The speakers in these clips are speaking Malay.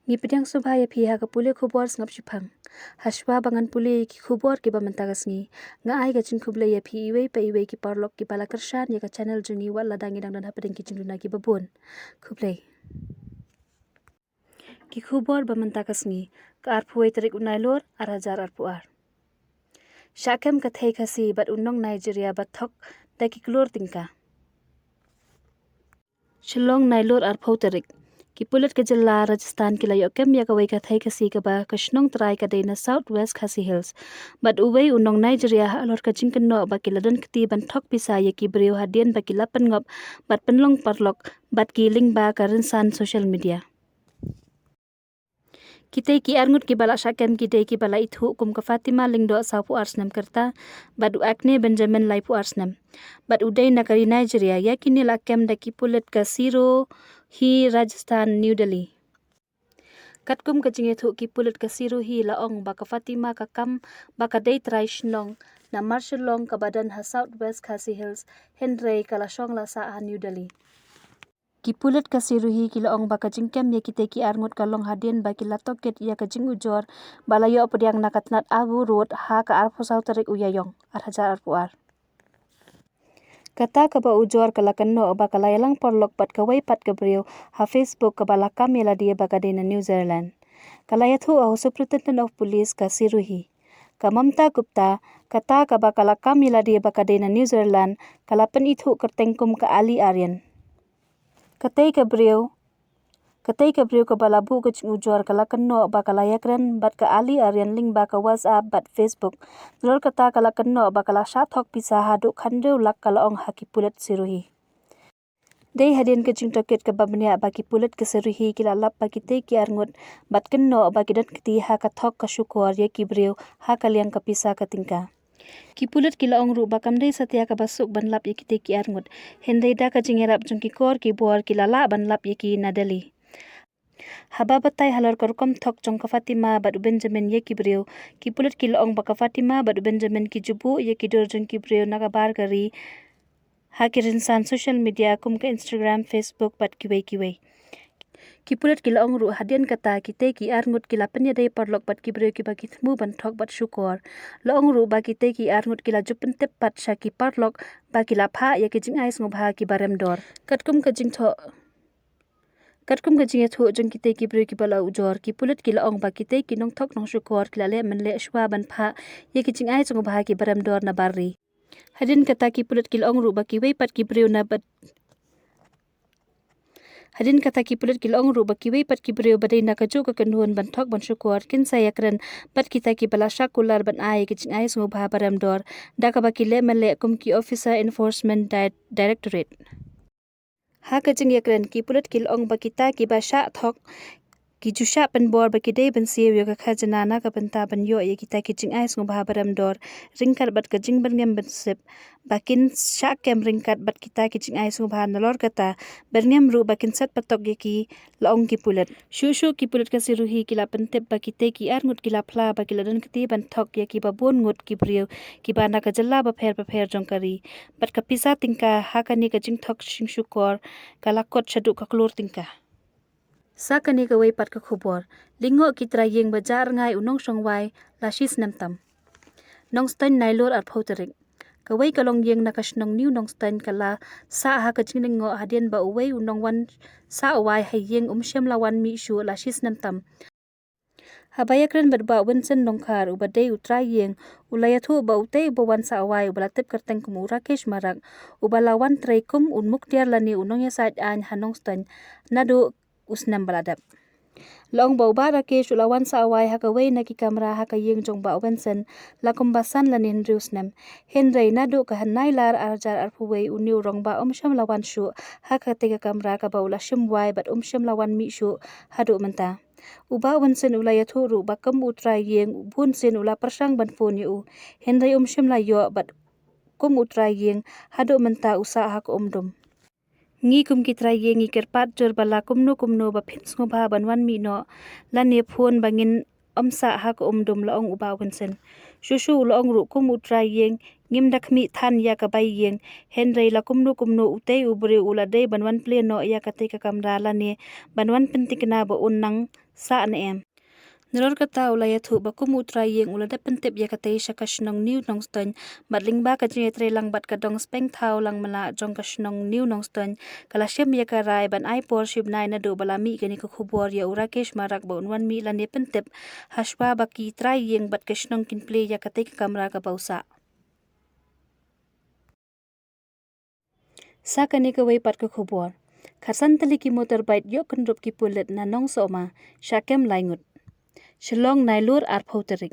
Ngi pedang subhaya pihak ke pule khubor ngap chupang. Hashwa bangan pule ki khubor ki bamantagas ngi. Nga ai ka chin khuble ya phi iwe pa iwe ki parlok ki pala kershan ya ka channel jungi wat ladangi dang dan hapadeng ki jinduna ki babun. Khuble. Ki khubor bamantagas ngi. Ka arpuwe terik unailor arhajar arpuar. Shakem ka Thei Khasi bat unong Nigeria bat thok da ki klor tingka. Shillong nailor arpau terik. Ki pulut ke jilla Rajasthan ki layo kem ya kawai ka Thei Khasi ka ba kashnong trai ka dena South West Khasi Hills. But uwei unong Nigeria alor ka jingken no ba ki ladan kti ban thok pisa ya ki breu hadian ba ki lapan ngop bat penlong parlok bat ki ling ba ka rinsan social media. Kitei ki arngut ki bala shakem kitei ki bala ithu kum ka Fatima lingdo sapu arsnam kerta badu akne Benjamin laipu arsnam bad udai nakari Nigeria ya kini lakem da ki pulut ka Siro hi Rajasthan New Delhi katkum ka jinge thu ki pulut ka Siro hi laong ba ka Fatima ka kam ba ka dei trai shnong na marshal long ka badan ha South West Khasi Hills Hendrei kala shong la sa ha New Delhi ki pulut ka siruhi ki laong ba ka jingkem ya kite ki arngut ka long hadien ba ki latoket ya ka jing ujor balayo pediang nakatnat abu road ha ka arpo sau tarik uyayong arhajar arpuar kata ka ba ujor kala kanno ba kala yalang porlok pat ka wai pat ka breu ha Facebook ka bala kamela dia ba ka dena New Zealand kala yathu au Superintendent of Police ka siruhi ka Mamta Gupta kata ka ba kala kamela dia ba ka dena New Zealand kala pen ithu kertengkum ka Ali Aryan Katei ka breu ka balabu ka ujor kala kenno ba kala yakren bat ka Ali Aryan link ba ka WhatsApp bat Facebook lor kata kala kenno ba kala shathok pisa hadu khandeu lak kala ong haki pulut siruhi dei hadin ka jing toket ka babnya ba ki pulut ka siruhi kila lap ba ki tei ki arngut bat kenno ba ki dat kiti ha ka thok ka syukor ye ki breu ha kaliang ka pisa ka tingka ki pulut ki laong ru bakam dei satya ka basuk ban lap ye ki te ki arngut hendei da ka jingerap jung ki kor ki bor ki lala ban lap ye ki nadali haba batai halor korkom thok jong ka Fatima badu Benjamin ye ki breu ki pulut ki laong ba ka Fatima badu Benjamin ki jubu ye ki dor jung ki breu na ka bar kari ha ki rinsan social media kum ka Instagram Facebook bat ki wei ki pulut ki laong ru hadian kata ki te ki arngut ki lapen ya dei parlok bat ki breu ki ba ki thmu ban thok bat syukor laong ru ba ki te ki arngut ki la jupen tep pat sha ki parlok ba ki la pha ya ki jing ais ngobha ki barem dor katkum ka jing tho katkum ka jing tho jung ki te ki breu ki bala ujor ki pulut ki laong ba ki te ki nong thok nong syukor ki la le men le shwa ban pha ya ki jing ais ngobha ki barem dor na barri hadin kata ki pulut ki laong ru ba ki wei pat ki breu na bat Hadin kata ki pulut ki laong ru ba ki wei pat ki breu badai na ka jo ka kanhuan ban thok ban syukor kin saya kren pat kita ki bala shakular ban ai ki ching ai sungu bha baram dor da ka ba ki le mele kum ki Officer Enforcement Directorate ha ka ching yakren ki pulut ki laong ba kita ki ba sha thok ki jusha pen bor ba ki dei ban siu yo ka khajana na ka banta ban yo ye kita ki ching ai sungu bha baram dor ringkat bat ka jing ban ngem ban sip bakin sha kem ringkat bat kita ki ching ai sungu bha nalor kata berngem ru bakin sat patok ye ki laong ki pulut shu ki pulut ka siruhi ki la pen tep ba ki te ki arngut ki la phla ba ki ladan kti ban thok ye ki ba bon ngut ki breu ki ba na ka jalla ba pher jong kari bat ka pisa tingka ha ka ni ka jing thok sing shukor kala kot chadu ka klor tingka sa kani ka wei pat ka khubor lingo ki tra yeng bajar ngai unong songwai lashis namtam nongstein nailor ar photerik ka wei ka long yeng na kashnong new nongstein kala sa ha ka jingling ngo hadien ba wei unong wan sa wai hai yeng shem lawan mi shu lashis namtam habayakren badba wensen nongkhar ubadei utra yeng ulayathu ba utei bawan sa wai ubala tep kerteng kum urakesh marak ubalawan treikum unmuk tiar lani unong ya side an hanongstein nadu usnam baladap long bau ba rakesh ulawan sa awai ha ka wei na ki kamera ha ka yeng jong ba wensen la kumbasan lanin rusnam henrei nadu ka hanai lar arjar arpuwei uniu rong ba sham lawan shu ha ka te ka kamera ka ba ula shim wai bat sham lawan mi shu hadu menta uba wensen ulaya thuru ba kam utra yeng bun sen ula persang ban phone yu henrei sham la yo bat kum utra yeng hadu menta usa ha ka dum ngi kum ki tra ye ngi kerpat jor bala kumno ba phins ngo ba banwan mi no lane phone bangin omsa ha ko dum laong ubaw kansen shushu laong ru kum utra yeng ngim dakmi than ya ka bai yeng henrei la kumnu utei ubre ulade banwan pleno ya ka te ka kamra la ne banwan pentikna ba unnang sa ne em Nilor kata ulaya thu ba kum utra yeng ulada pentip ya ka te shakashnong new nongston matling ba ka jine tre lang bat ka dong speng thau lang mala jong kashnong new nongston kala shem ya ka rai ban ai por shib nai na do bala mi gani ka khubor ya urakesh marak ba unwan mi la ne pentip hashwa ba ki trai yeng bat kashnong kin play ya ka te ka kamra ka pausa sa kani ka wei pat ka khubor khasan tali ki motorbike yo kandrup ki pulet na nong soma shakem laingut Shillong nailur ar photerik.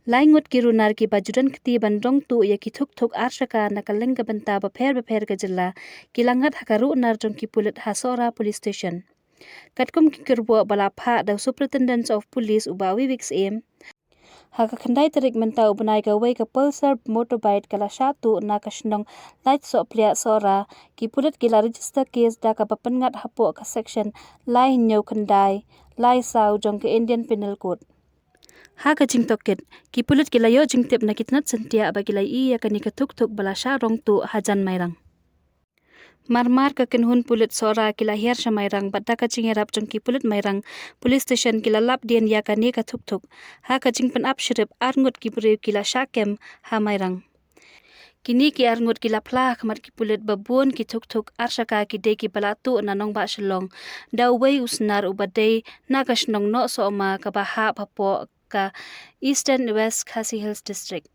Laingut kirunar ki bajudan kti bandong tu ya ki thuk arshaka nakaleng ka banta ba pher ka jilla kilangat hakaru nar jong ki pulit hasora police station. Katkum ki kirbo bala pha the superintendent of police ubawi wix aim. Haka khandai tarik menta ubnai ka wei ka pulsar motorbike kala shatu na kashnong light so plia sora ki pulit kila register case da ka papangat hapo ka section lai nyau khandai lai sau jong ka Indian Penal Code. Ha ka jing toket ki pulit kila yo jing tip na kitnat sentia ba kila I ya kani ka thuk bala sha rong tu hajan mairang. Marmar ka kinhun pulit sora kila hiar sha mairang badda ka jing erap jong ki pulit mairang police station kila lap dian ya kani ka thuk ha ka jing pen ap shirip arngut ki pure kila sha kem ha mairang. Kini ki arngut kila plah khamat ki pulit babun ki thuk arshaka ki de ki balatu na nong ba shlong da wei usnar ubadei na kashnong no so ma ka ba ha papo ka Eastern West Khasi Hills District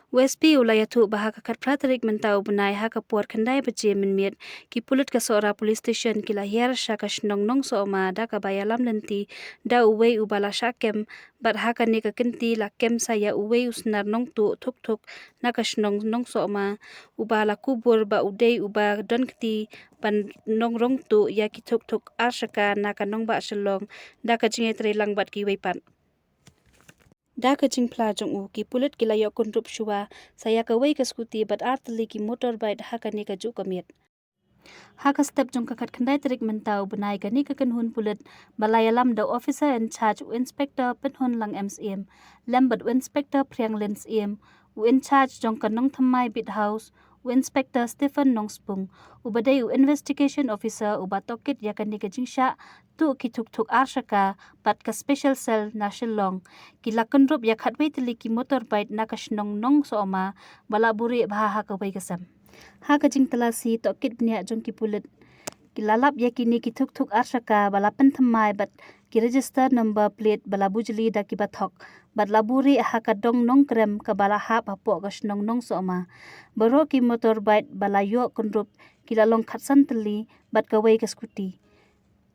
West P ulayatu baha ka katpratarik mentau benai ha ka por khandai bache minmiet ki pulit ka sora police station kila hiar sha kashnong nong so ma da ka bayalam lanti da uwei ubala sha kem bat ha ka ne ka kinti la kem sa ya uwei usnar nong tu thuk na kashnong nong so ma ubala kubur ba udei uba don kti pan nong rong tu ya ki thuk arshaka na ka nong ba shalong da ka jinge tre lang bat ki wei pan Da ka jing pla jong u ki pulit kila yo kundrup shuwa saya ka wei ka skuti bat artli ki motorbike ha ka ne ka ju kamit ha ka step jong ka khat khandai tarik mentau benai ka ni ka kanhun pulit balayalam the officer in charge inspector penhun lang MCM lambat inspector priang lens em in charge jong ka nong thamai bit house Inspector Stephen Nongspung ubadai investigation officer ubatokit ya kan ka jingsha tu ki thuk arshaka pat ka special cell na shillong kila kanrup ya khatwei tili ki motorbike na kashnong nong soma bala buri bha ha ka bai kasam ha ka jing talasi tokit bnia jong ki pulit kilalap ya kini ki thuk arshaka bala penthamai bat ki register number plate bala bujli da ki bathok bat laburi ha ka dong nong krem ka bala ha papo kashnong nong soma baro ki motorbike bala yo kunrup kilalong khatsan tali bat ka wei ka skuti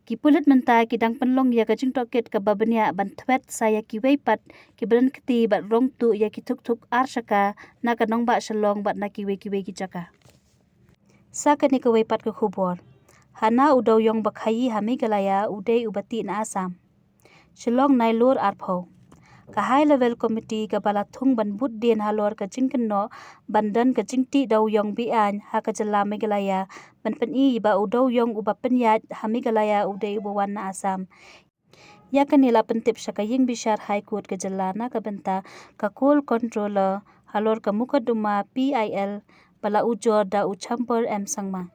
ki pulit mentai ki dang penlong ya ka jing toket ka babania ban thwet saya ki wei pat ki bran kti bat rong tu ya ki thuk arshaka na ka nong ba shalong bat na ki wei ki jaka sa ka ni ka wei pat ka khubor Hana udaw yong bakhayi hami galaya udai ubati na Assam. Shillong nailur arpho. Ka high level committee ka balathung ban bud din halor ka jingken no bandan ka jingti daw yong bian ha ka jala megalaya ban pen I ba udaw yong uba penyat hami galaya udai ubawan na Assam. Ya kanila pentip syaka ying bishar high court ka jala na ka benta ka coal controller halor ka mukaduma PIL bala ujor da uchampur sangma.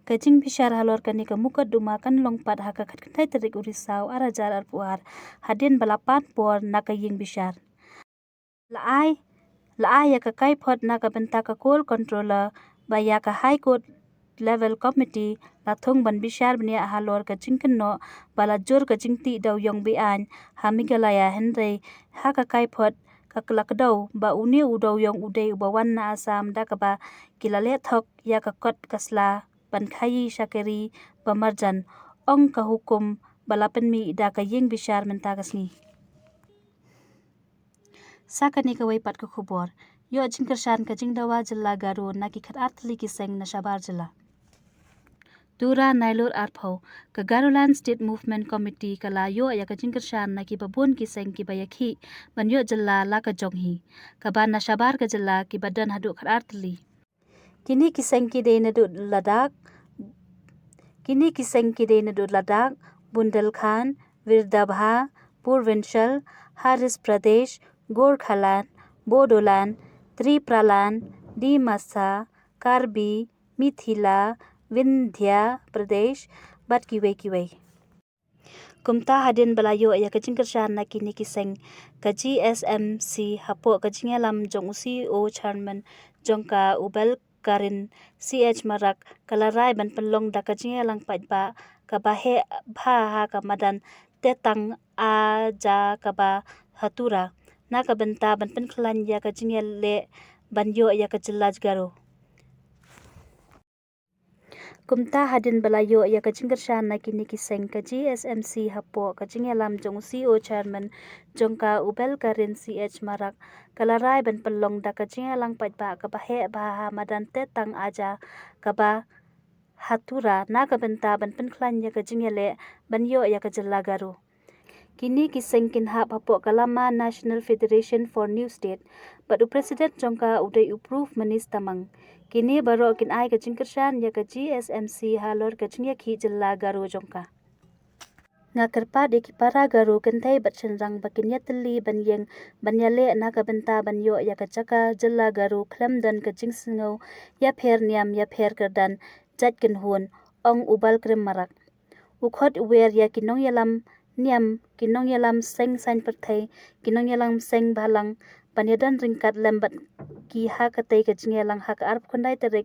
Kajing bishar halor kani ka muka duma kan longpat ha ka khatkai tarik urisau arajar arpuar hadin balapan por na ka ying bishar laai ya ka kai phot na ka benta ka coal controller ba ya ka high court level committee la thong ban bishar bnia halor ka jingken no bala jor ka jingti daw yong bian hamigalaya henrei ha ka kai phot ka klakdaw ba uni udaw yong udei ubawan na Assam da ka ba kilale thok ya ka kot kasla ban khayi shakeri bamarjan ong ka hukum balapen mi da ka ying bishar menta kasni sakani ka wei pat ka khubor yo jingkershan ka jingdawa jilla garu na ki khat atli ki seng na shabar jilla Tura nailur arpho ka Garulan State Movement Committee kala yo ya ka jingkershan na ki babun ki seng ki bayakhi ban yo jilla la ka jonghi ka ban na shabar ka jilla ki badan hadu khat atli Kini kiseng ki de na Ladakh, Bundelkhand, Virdabha, Purvanchal, Haris Pradesh, Gorkhaland, Bodoland, Tripraland, Dimasa, Karbi, Mithila, Vindhya Pradesh, bat kiway. Kumta hadin balayo ya kajing kershan na kini kiseng ka GSMC hapo kajing alam jong CEO chairman jong ka ubel karin CH marak kalarai ban penlong da kajing alang pa ka bahe bha ha ka madan tetang a ja ka ba hatura na ka benta ban pen klan ya kajing le ban yo ya kajelaj garo. Kumta hadin balayo ya kajing kershan na kini kiseng ka GSMC hapo kajing alam jong CEO chairman jong ka ubel karin CH marak kalarai ban pelong da kajing alang pa ka bahe baha madan tetang aja ka ba hatura na ka benta ban penklan ya kajing le ban yo ya kajelagaro. Kini kiseng kinhap hapo kalama National Federation for New State badu President jongka uday approve manis tamang. Kini baro kin ai kajing kershan ya ka GSMC halor kajing ya ki jella garo jongka. Nga kerpa de ki para garo kan Thei bat chenrang bakin ya teli ban yeng ban ya le na ka benta ban yo ya ka chaka jella garo klam dan kajing singau ya pher niam ya pher kerdan jat kin hun ong ubal krem marak. Ukhot uwer ya kinong yalam niam kinong yalam seng sain perthai kinong yalam seng balang banyadan ringkat lembat ki ha katai kajing yalang hak arp kondai terik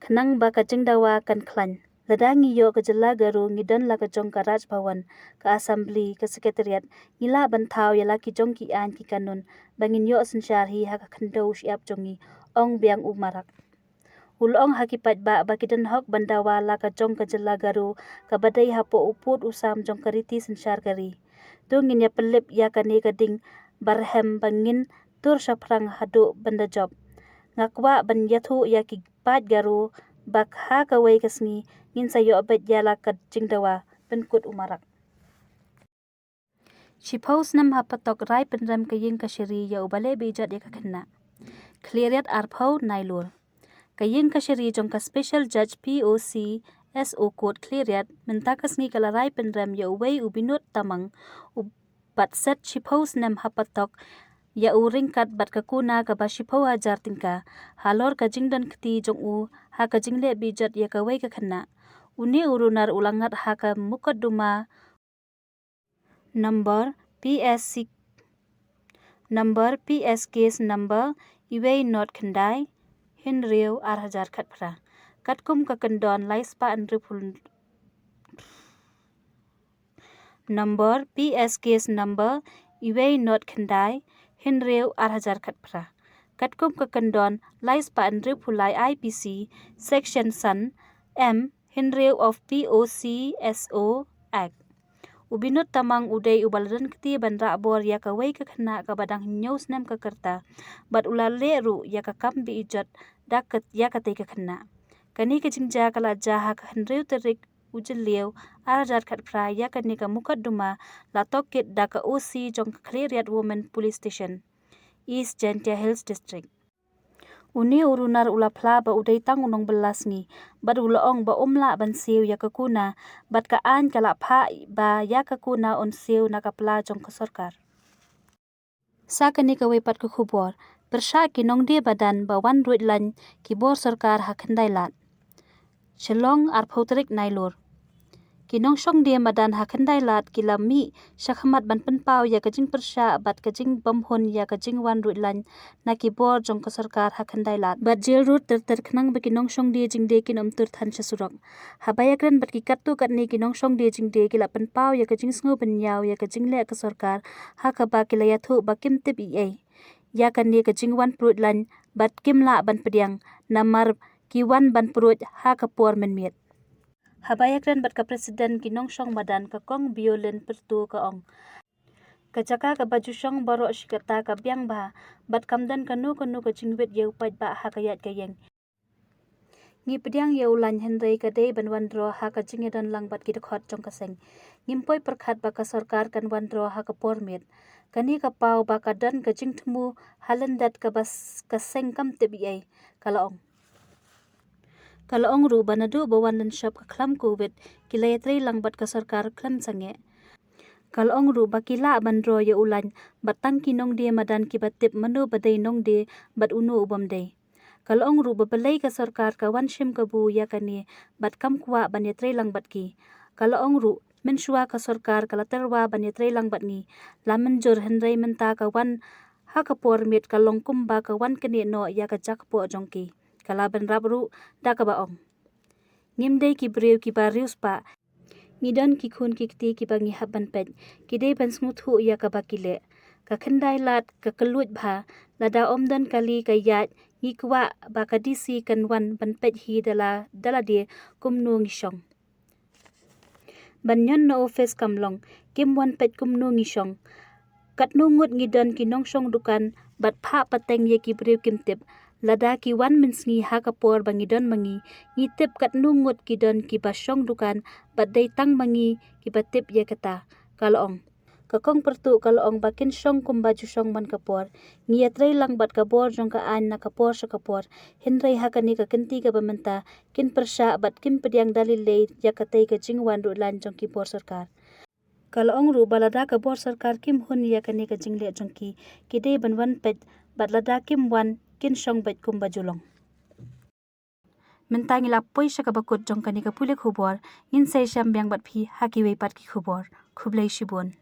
khnang ba kajing dawa kan klan ladangi yo kajela garu ngidan la kajong ka Raj Bhawan ka assembly ka secretariat ngila banthau yala ki jong ki an ki kanun bangin yo sensyar hi ha ka khandau siap jongi ong biang umarak. Ulong hakipat ba bakidan hok bandawa la ka jong ka jela garu ka badai hapo uput usam jong kariti sensyar kari. Tungin ya pelip ya kani kading barhem bangin tur syafrang hadu banda job. Ngakwa ban yathu ya ki pat garu bak ha kawai kasngi ngin sayo abad ya la ka jingdawa penkut umarak. Chipaus nam hapatok rai penram kaying kasyari ya ubale bijat ya kakena. Cleariat arpau nailur. Kaying kasyari jong ka special judge POC SO court cleariat mentakas ngi kalarai penram ya uway ubinut tamang bat set chipaus nam hapatok ya uringkat bat kakuna ka ba shipau hajar tingka halor kajing dan keti jong u ha kajing le bijat ya kawai kakena. Uni urunar ulangat ha ka mukadduma number PS case number iway not kendai Hinriu 8,000 kat pra. Kat kum ka kendon lai spa andripul number PS case number iway not kendai Hinriu 8,000 kat pra. Kat kum ka kendon lai spa andripulai IPC section san M Hinriu of POCSO Act. Ubinut tamang uday ubaladan keti bandra bor ya kawai ka khana ka badang news nam ka kerta bat ulale ru ya ka kam bi ijat dakat ya katai ka khana kani ka jingja kala jaha ka hendreu terik ujeliu arajar khat pra ya kani ka mukadduma la tokit da ka OC jong Cleariat Women Police Station East Gentia Hills District. Uni urunar ula pla ba uday tang unong belas ngi bat ulaong ba umla ban siu ya kakuna bat ka an kala pha ba ya kakuna on siu na ka pla jong ka sarkar. Sa kani ka wepat ka khubor persha ki nong de badan ba wan ruit lan ki bor sarkar ha khandai lat. Shalong arphoterik nailur. Kinong shong de madan ha khandai lat kilami shakhamat ban penpau ya kajing persha bat kajing bamhun ya kajing wan ruit lan na ki bor jong ka sarkar ha khandai lat bat jail root ter khnang ba kinong shong de jing de kinom tur than chasurok habaya kran bat ki kattu katni kinong shong de jing de kila penpau ya kajing sngo ban yaw ya kajing le ka sarkar ha ka ba kila ya thu ba kim tip ai ya kani kajing wan prut lan bat kimla ban pediang namar ki wan ban prut ha ka por men miet. Habaya kran bat ka presiden kinong shong madan ka kong biolin pertu ka ong. Kajaka ka baju shong baro shikata ka biang ba bat kamdan kanu ka jingwit yau pat ba ha kayat kayeng. Ngi pediang yau lan henrei ka dei ban wandro ha ka jingedan lang bat kita khot jong kaseng. Ngimpoi perkhat ba ka sarkar kan wandro ha ka pormit. Kani ka pau ba ka dan ka jing temu halendat ka bas ka seng kam tebi ai kalaong. Kalaong ru banadu bawan dan shop ka klam covid kilai tri lang bat ka sarkar klam sange. Kalong ru bakila bandro ya ulan batang ki nong de madan ki batip mano badai nong de bat uno ubam de. Kalong ru babelai ka sarkar ka wanshim ka bu ya kani bat kam kwa ban ya lang bat ki. Kalong ru menshua ka sarkar kala terwa ban ya lang bat ni. Lamen jor hendrai menta ka wan ha ka por mit kalong kumba ka wan kani no ya ka jak po jongki. Kala ban rab ru da ka baong. Ngimdei ki breu ki barius pa. Ngidon ki khun ki kti ki bangi haban pet ki dei ban smooth hu ya ka bakile ka khendai lat ka kelut bha lada omdan kali ka yat ngi kwa ba ka disi kan wan ban pet hi dala de kumnu ngi shong ban nyon no office kamlong kim wan pet kumnu ngi shong kat nu ngut ngidon ki nong shong dukan bat pha pateng ye ki breu kim tip lada ki wan minsni ha ka por bangidon mangi ngi tip kat nu ngut ki don ki ba shong dukan bat dei tang mangi ki batip ye kata kalong kakong pertu kalong bakin shong kumba ju shong ban kapor ngi atrei lang bat kabor jong ka an na kapor sha kapor hinrei ha kani ka kenti ka bamenta kin persha bat kim pediang dalil le ya katei ka jingwan ru lan jong ki por sarkar kalong ru balada ka bor sarkar kim hun ya kani ka jingle jong ki dei ban wan pet bat lada kim wan kin shong bet kumba julong mentangi la poisha ka bakut jong kani ka pulik hubor in sai sham byang bat phi haki wei pat ki khubor khublei shibon